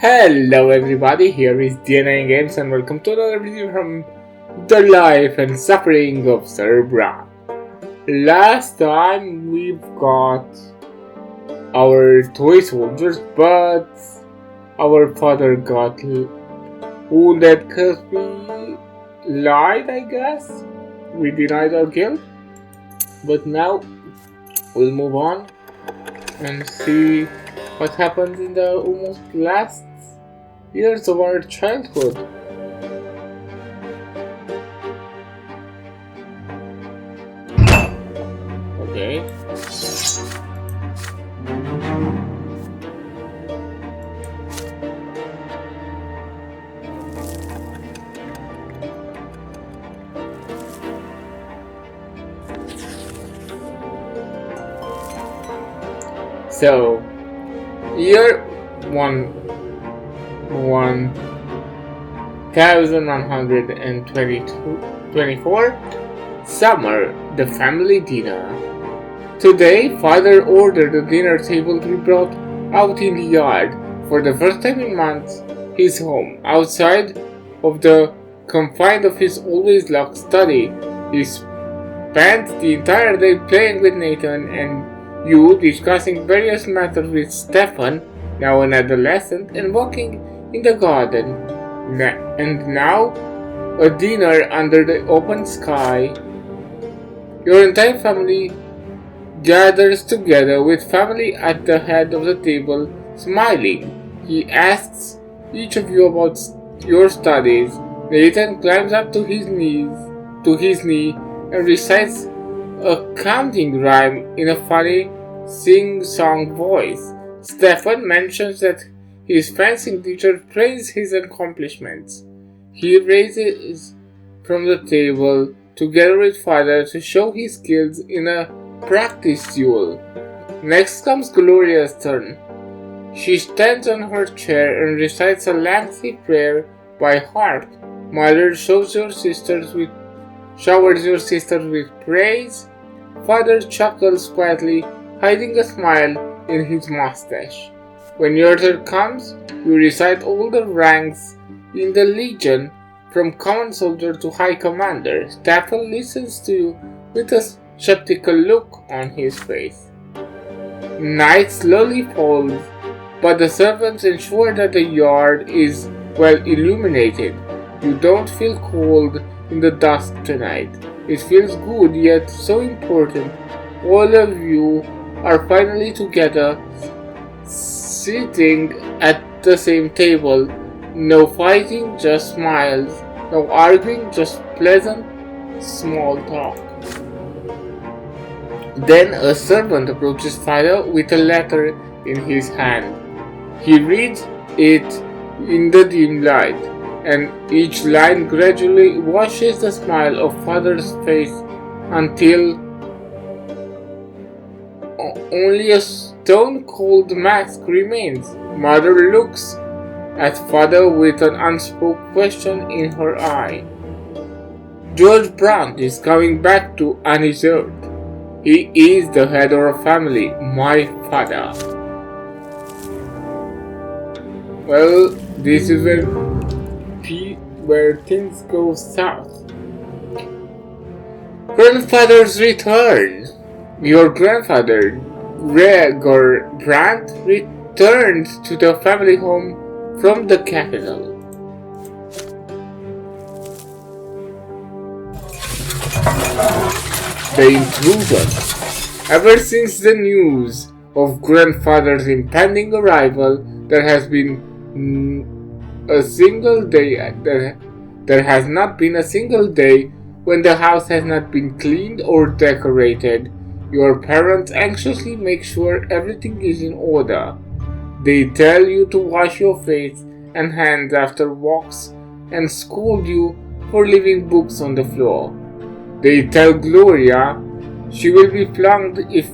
Hello everybody, here is DNA Games and welcome to another video from the life and suffering of Sir Brante. Last time we've got our toy soldiers, but our father got wounded because we lied, I guess. We denied our guilt, but now we'll move on and see what happens in the almost last years of our childhood. Okay. So, year 1124, summer, the family dinner. Today, father ordered the dinner table to be brought out in the yard. For the first time in months, his home, outside of the confines of his always locked study. He spent the entire day playing with Nathan and you, discussing various matters with Stefan, now an adolescent, and walking in the garden. And now, a dinner under the open sky. Your entire family gathers together with family at the head of the table, smiling. He asks each of you about your studies. Nathan climbs up to his knee, and recites a counting rhyme in a funny sing-song voice. Stefan mentions that his fencing teacher praised his accomplishments. He raises from the table together with father to show his skills in a practice duel. Next comes Gloria's turn. She stands on her chair and recites a lengthy prayer by heart. Mother showers your sisters with praise. Father chuckles quietly, hiding a smile in his mustache. When your turn comes, you recite all the ranks in the Legion, from common soldier to high commander. Stefan listens to you with a skeptical look on his face. Night slowly falls, but the servants ensure that the yard is well illuminated. You don't feel cold in the dusk tonight. It feels good, yet so important. All of you are finally together, sitting at the same table. No fighting, just smiles. No arguing, just pleasant small talk. Then a servant approaches father with a letter in his hand. He reads it in the dim light, and each line gradually washes the smile of father's face until only a stone-cold mask remains. Mother looks at father with an unspoken question in her eye. George Brante is coming back to Annie's earth. He is the head of our family, my father. Well, this is where things go south. Grandfather's return. Your grandfather, Gregor Brante, returned to the family home from the capital. The intrusion. Ever since the news of grandfather's impending arrival, there has not been a single day when the house has not been cleaned or decorated. Your parents anxiously make sure everything is in order. They tell you to wash your face and hands after walks and scold you for leaving books on the floor. They tell Gloria she will be flung if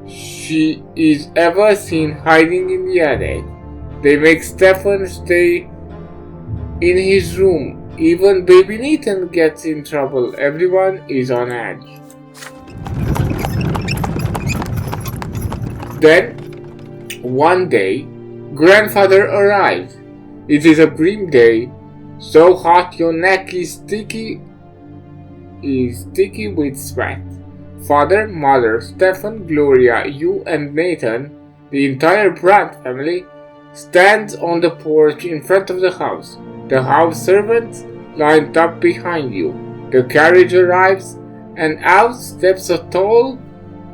she is ever seen hiding in the attic. They make Stefan stay in his room. Even baby Nathan gets in trouble. Everyone is on edge. Then, one day, Grandfather arrives. It is a grim day, so hot your neck is sticky with sweat. Father, Mother, Stephen, Gloria, you and Nathan, the entire Brante family, stands on the porch in front of the house. The house servants lined up behind you. The carriage arrives, and out steps a tall,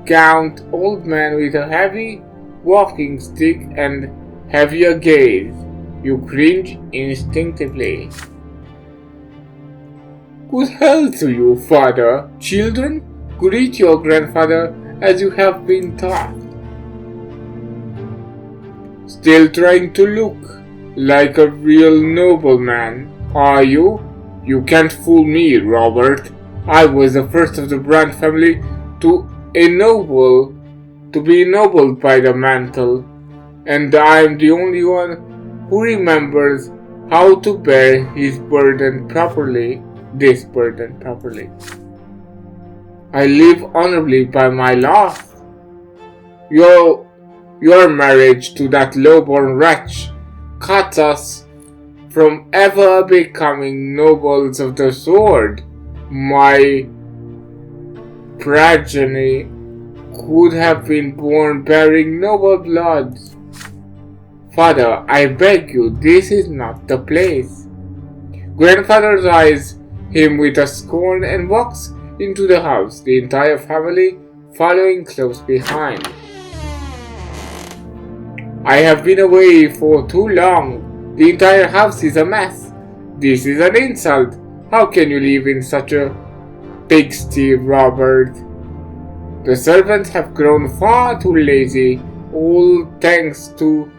gaunt old man with a heavy walking stick and heavier gaze. You cringe instinctively. Good health to you, father. Children, greet your grandfather as you have been taught. Still trying to look like a real nobleman, are you? You can't fool me, Robert. I was the first of the Brante family to be ennobled by the mantle, and I am the only one who remembers how to bear this burden properly. I live honorably by my law. Your marriage to that low-born wretch cuts us from ever becoming nobles of the sword. My progeny could have been born bearing noble blood. Father, I beg you, this is not the place. Grandfather eyes him with a scorn and walks into the house, the entire family following close behind. I have been away for too long. The entire house is a mess. This is an insult. How can you live in such a pigsty, Robert? The servants have grown far too lazy, all thanks to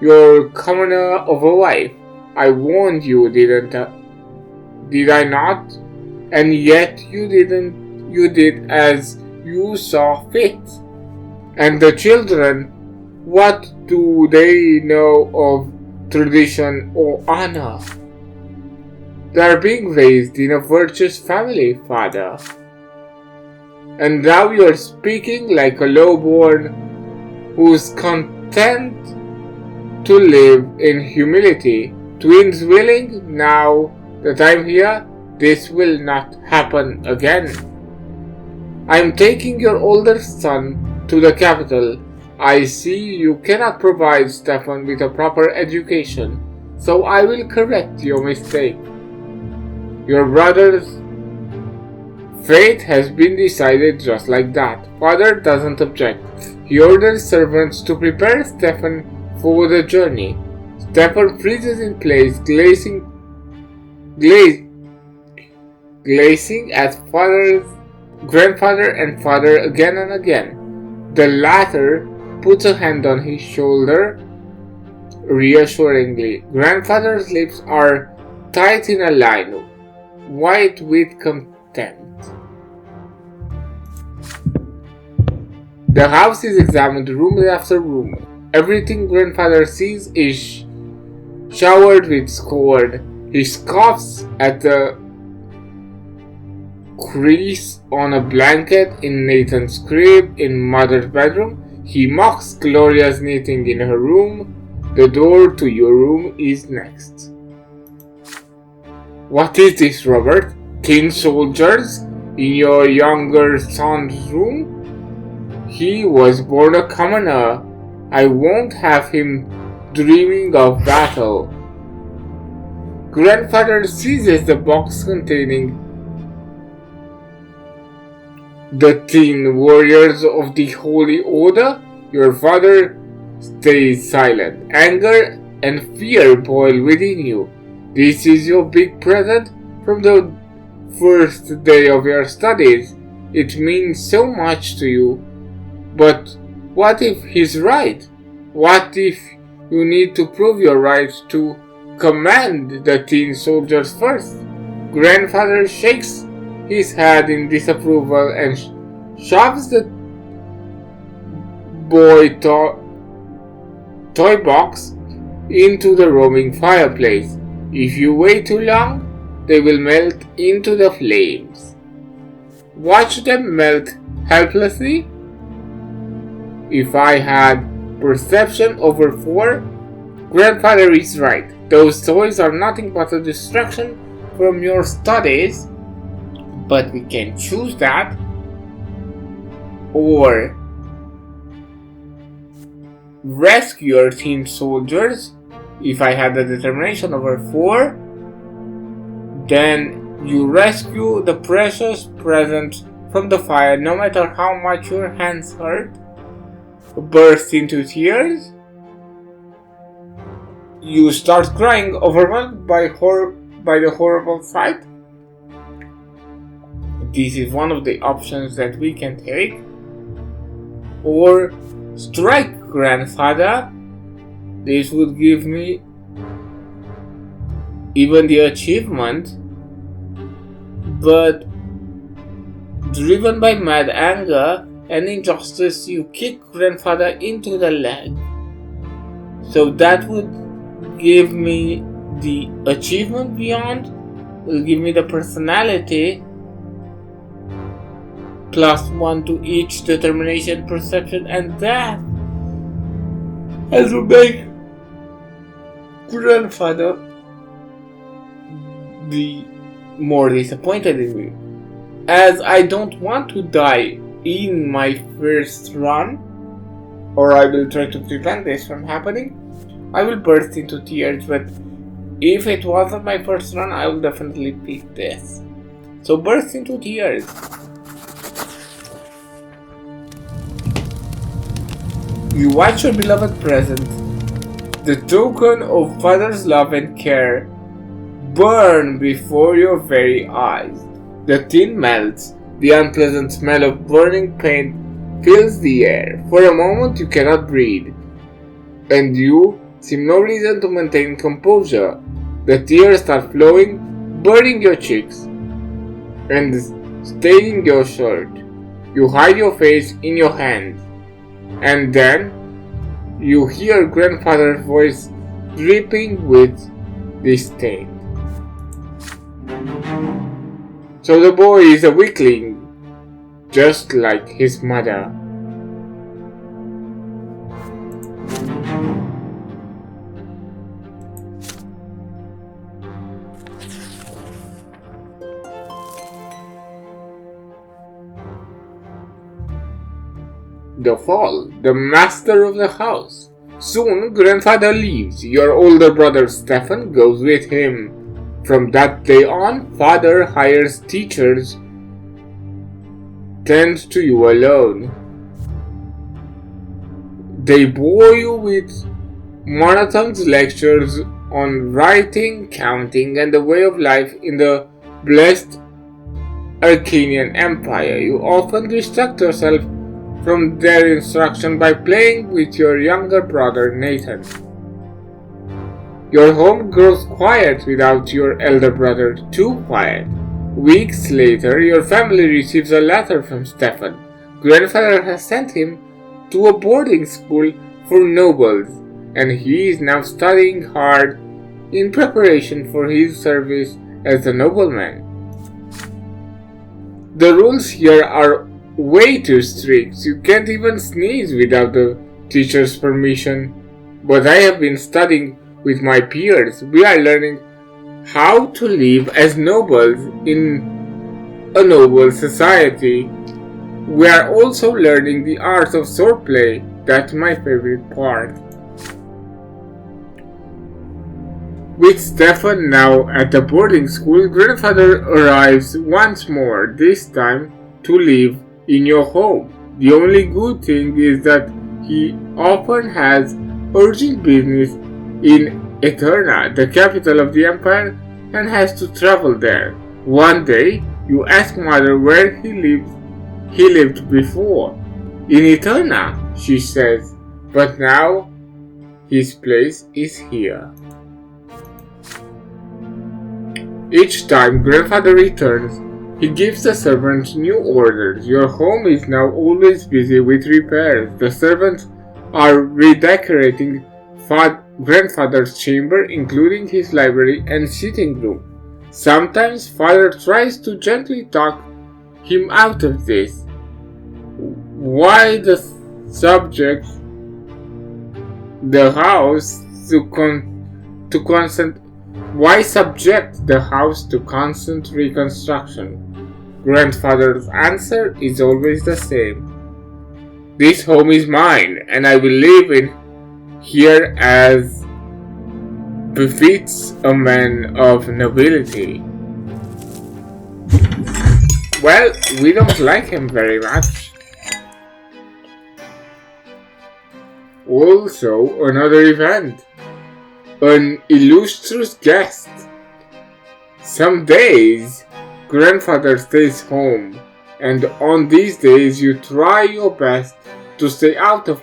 your commoner of a wife. I warned you, did I not? And yet you didn't. You did as you saw fit. And the children, what do they know of tradition or honor? They are being raised in a virtuous family, father. And now you are speaking like a lowborn who's content to live in humility. Twins willing, now that I'm here, this will not happen again. I am taking your older son to the capital. I see you cannot provide Stephen with a proper education, so I will correct your mistake. Your brother's fate has been decided just like that. Father doesn't object. He orders servants to prepare Stephen for the journey. Stephen freezes in place, glazing at grandfather and father again and again. The latter puts a hand on his shoulder reassuringly. Grandfather's lips are tight in a line, white with contempt. The house is examined room after room. Everything grandfather sees is showered with scorn. He scoffs at the crease on a blanket in Nathan's crib in mother's bedroom. He mocks Gloria's knitting in her room. The door to your room is next. What is this, Robert? Tin soldiers in your younger son's room? He was born a commoner. I won't have him dreaming of battle. Grandfather seizes the box containing the tin warriors of the Holy Order. Your father stays silent. Anger and fear boil within you. This is your big present from the first day of your studies. It means so much to you. But what if he's right? What if you need to prove your right to command the tin soldiers first? Grandfather shakes his head in disapproval and shoves the boy toy box into the roaring fireplace. If you wait too long, they will melt into the flames. Watch them melt helplessly. If I had perception over 4, Grandfather is right. Those toys are nothing but a distraction from your studies, but we can choose that, or rescue your teen soldiers. If I had the determination over 4, then you rescue the precious present from the fire, no matter how much your hands hurt. Burst into tears. You start crying, overwhelmed by the horrible sight. This is one of the options that we can take. Or strike grandfather. This would give me even the achievement, but driven by mad anger and injustice, you kick grandfather into the leg. So that would give me the achievement beyond, will give me the personality, +1 to each determination, perception, and that has to make grandfather be more disappointed in me. As I don't want to die in my first run, or I will try to prevent this from happening, I will burst into tears, but if it wasn't my first run, I will definitely pick this. So burst into tears. You watch your beloved present, the token of father's love and care, burn before your very eyes. The tin melts. The unpleasant smell of burning paint fills the air. For a moment you cannot breathe, and you see no reason to maintain composure. The tears start flowing, burning your cheeks and staining your shirt. You hide your face in your hands, and then you hear grandfather's voice dripping with the stain. So the boy is a weakling, just like his mother. The fall, the master of the house. Soon grandfather leaves. Your older brother Stefan goes with him. From that day on, father hires teachers, tends to you alone. They bore you with marathons lectures on writing, counting, and the way of life in the blessed Arcanian Empire. You often distract yourself from their instruction by playing with your younger brother Nathan. Your home grows quiet without your elder brother, too quiet. Weeks later, your family receives a letter from Stefan. Grandfather has sent him to a boarding school for nobles, and he is now studying hard in preparation for his service as a nobleman. The rules here are way too strict. You can't even sneeze without the teacher's permission. But I have been studying with my peers. We are learning how to live as nobles in a noble society. We are also learning the art of swordplay. That's my favorite part. With Stefan now at the boarding school, grandfather arrives once more, this time to live in your home. The only good thing is that he often has urgent business in Eterna, the capital of the empire, and has to travel there. One day, you ask mother where he lived before. In Eterna, she says, but now his place is here. Each time grandfather returns, he gives the servants new orders. Your home is now always busy with repairs. The servants are redecorating grandfather's chamber, including his library and sitting room. Sometimes father tries to gently talk him out of this. Why the subject, the house to constant why subject the house to constant reconstruction? Grandfather's answer is always the same. This home is mine, and I will live in here as befits a man of nobility. Well, we don't like him very much. Also, another event. An illustrious guest. Some days, grandfather stays home, and on these days you try your best to stay out of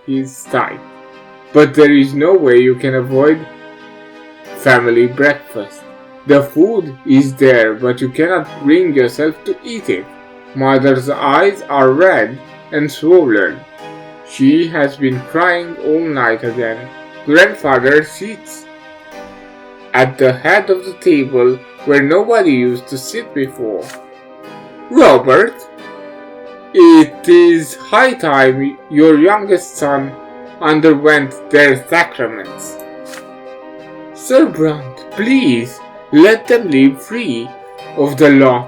his sight. But there is no way you can avoid family breakfast. The food is there, but you cannot bring yourself to eat it. Mother's eyes are red and swollen. She has been crying all night again. Grandfather sits at the head of the table where nobody used to sit before. Robert, it is high time your youngest son underwent their sacraments. Sir Brante, please let them live free of the law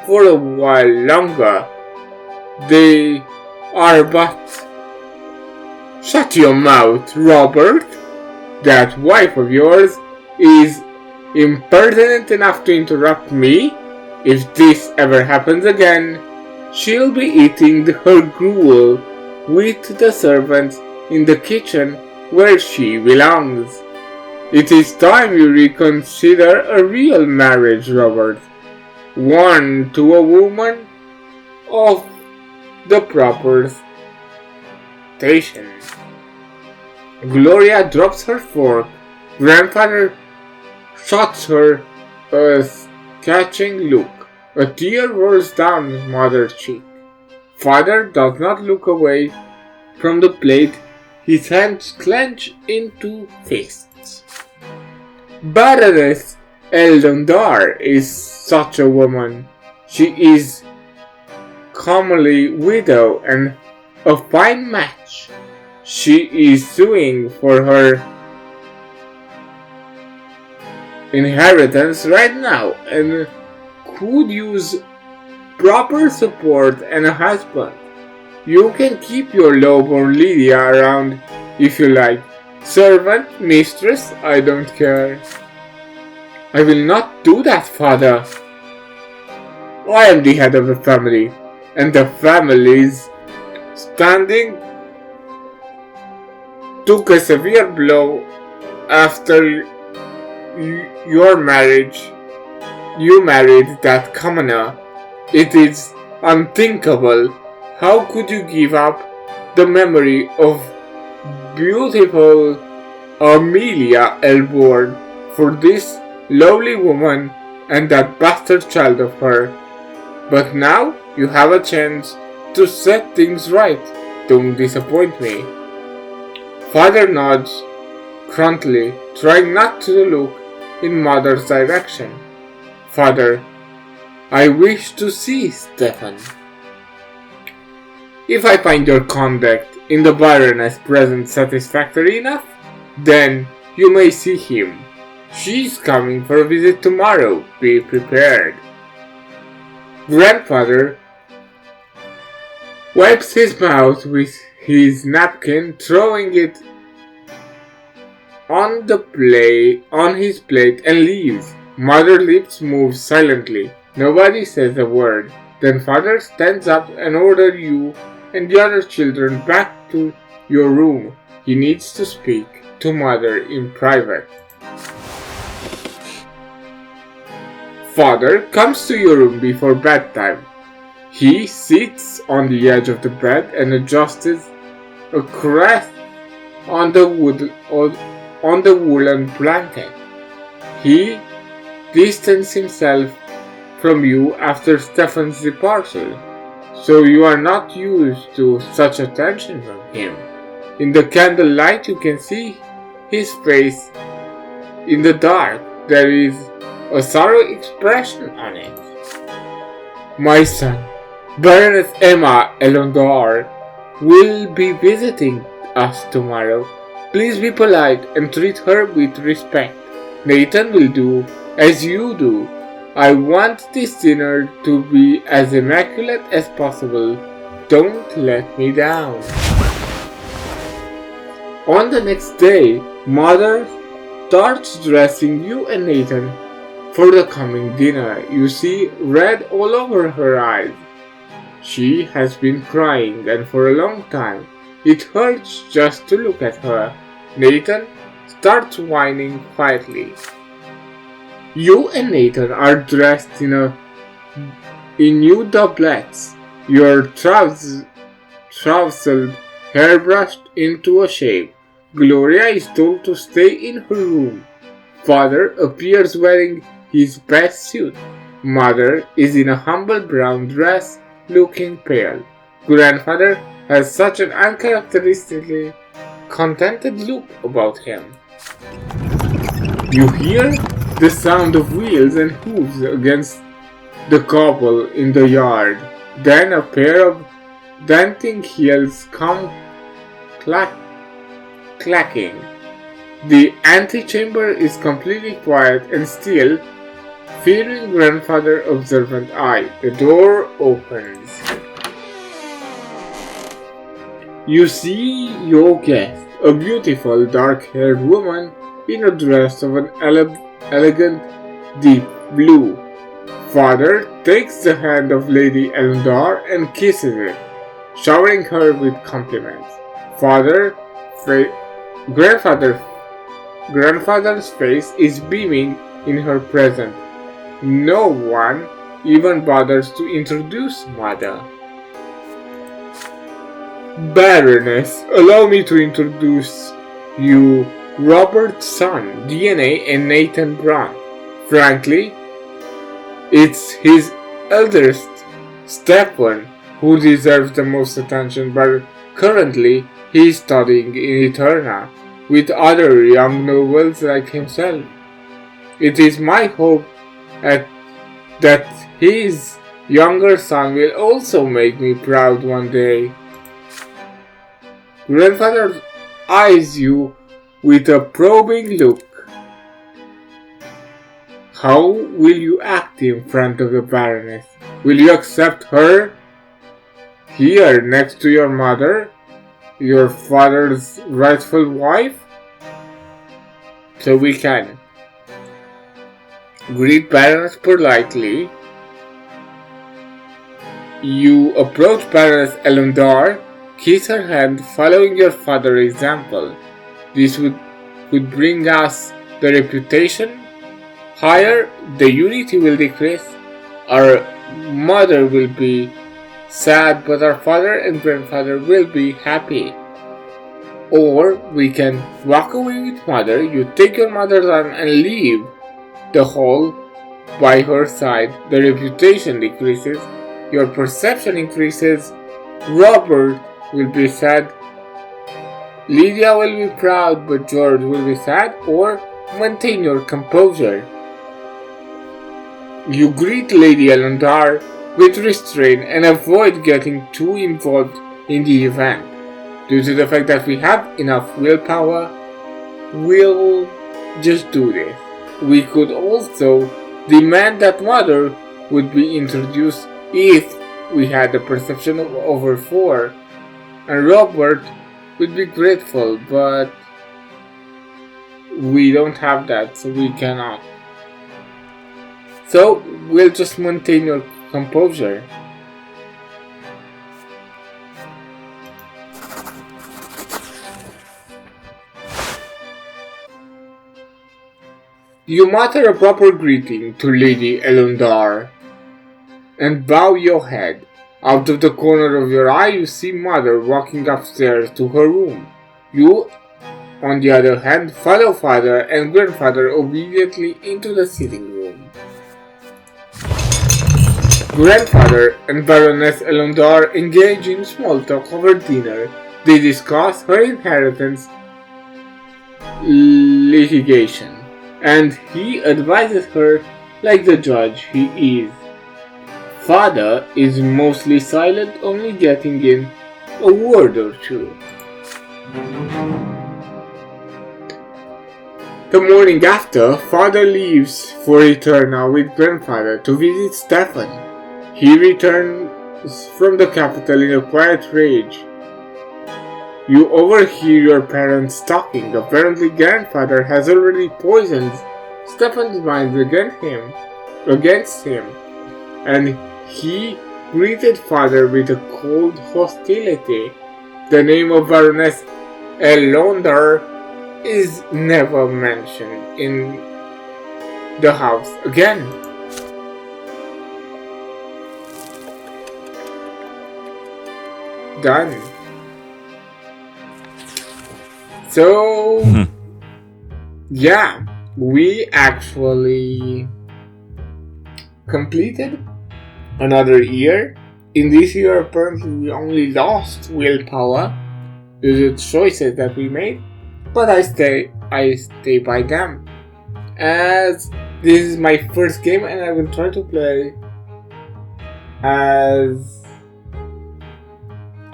for a while longer. They are but... Shut your mouth, Robert. That wife of yours is impertinent enough to interrupt me. If this ever happens again, she'll be eating her gruel with the servants in the kitchen where she belongs. It is time you reconsider a real marriage, Robert. One to a woman of the proper station. Gloria drops her fork. Grandfather shots her a scathing look. A tear rolls down mother's cheek. Father does not look away from the plate. His hands clench into fists. Baroness Eldondar is such a woman. She is comely widow and a fine match. She is suing for her inheritance right now and could use proper support and a husband. You can keep your lowborn Lydia around if you like. Servant, mistress, I don't care. I will not do that, father. I am the head of the family, and the family's standing took a severe blow after your marriage. You married that commoner. It is unthinkable. How could you give up the memory of beautiful Amelia Elborn for this lovely woman and that bastard child of her? But now you have a chance to set things right. Don't disappoint me. Father nods grumpily, trying not to look in mother's direction. Father, I wish to see Stefan. If I find your conduct in the Baroness' presence satisfactory enough, then you may see him. She's coming for a visit tomorrow. Be prepared. Grandfather wipes his mouth with his napkin, throwing it on his plate and leaves. Mother's lips move silently. Nobody says a word. Then father stands up and orders you and the other children back to your room. He needs to speak to mother in private. Father comes to your room before bedtime. He sits on the edge of the bed and adjusts a crest on the woolen blanket. He distances himself from you after Stefan's departure, so you are not used to such attention from him. In the candlelight you can see his face. In the dark there is a sorrow expression on it. My son, Baroness Emma Elondar will be visiting us tomorrow. Please be polite and treat her with respect. Nathan will do as you do. I want this dinner to be as immaculate as possible. Don't let me down. On the next day, Mother starts dressing you and Nathan for the coming dinner. You see red all over her eyes. She has been crying, and for a long time. It hurts just to look at her. Nathan starts whining quietly. You and Nathan are dressed in new doublets. Your trousled hair brushed into a shape. Gloria is told to stay in her room. Father appears wearing his best suit. Mother is in a humble brown dress, looking pale. Grandfather has such an uncharacteristically contented look about him. You hear the sound of wheels and hooves against the cobble in the yard. Then a pair of dancing heels come clacking. The antechamber is completely quiet and still, fearing grandfather's observant eye. The door opens. You see your guest, a beautiful dark-haired woman in a dress of an elegant deep blue. Father takes the hand of Lady Elendar and kisses it, showering her with compliments. Grandfather's face is beaming in her presence. No one even bothers to introduce Mother. Baroness, allow me to introduce you Robert's son, DNA, and Nathan Brante. Frankly, it's his eldest, Stephen, who deserves the most attention, but currently he is studying in Eterna with other young nobles like himself. It is my hope that his younger son will also make me proud one day. Grandfather eyes you with a probing look. How will you act in front of the Baroness? Will you accept her here next to your mother, your father's rightful wife? So we can greet Baroness politely. You approach Baroness Elendar, kiss her hand, following your father's example. This would bring us the reputation higher, the unity will decrease, our mother will be sad, but our father and grandfather will be happy. Or we can walk away with mother, you take your mother's arm and leave the hall by her side. The reputation decreases, your perception increases, Robert will be sad, Lydia will be proud, but George will be sad. Or maintain your composure. You greet Lady Elendar with restraint and avoid getting too involved in the event. Due to the fact that we have enough willpower, we'll just do this. We could also demand that mother would be introduced if we had the perception of over 4, and Robert would be grateful, but we don't have that, so we cannot. So we'll just maintain your composure. You mutter a proper greeting to Lady Elendar and bow your head. Out of the corner of your eye you see Mother walking upstairs to her room. You, on the other hand, follow Father and Grandfather obediently into the sitting room. Grandfather and Baroness Elendar engage in small talk over dinner. They discuss her inheritance litigation, and he advises her like the judge he is. Father is mostly silent, only getting in a word or two. The morning after, father leaves for Eterna with grandfather to visit Stefan. He returns from the capital in a quiet rage. You overhear your parents talking. Apparently grandfather has already poisoned Stefan's mind against him, and he greeted father with a cold hostility. The name of Baroness Elonder is never mentioned in the house again. Done. So, yeah, we actually completed another year. In this year, apparently, we only lost willpower due to the choices that we made. But I stay by them, as this is my first game and I will try to play as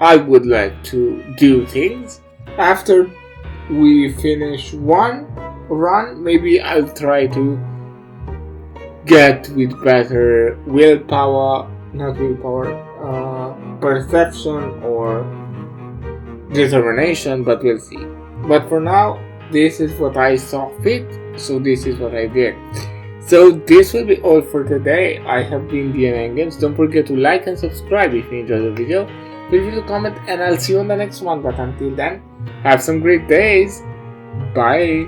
I would like to do things. After we finish one run, maybe I'll try to get with better perception or determination, but we'll see. But for now, this is what I saw fit, so this is what I did. So this will be all for today. I have been DNA Games. Don't forget to like and subscribe if you enjoyed the video. Feel free to comment and I'll see you on the next one. But until then, have some great days. Bye.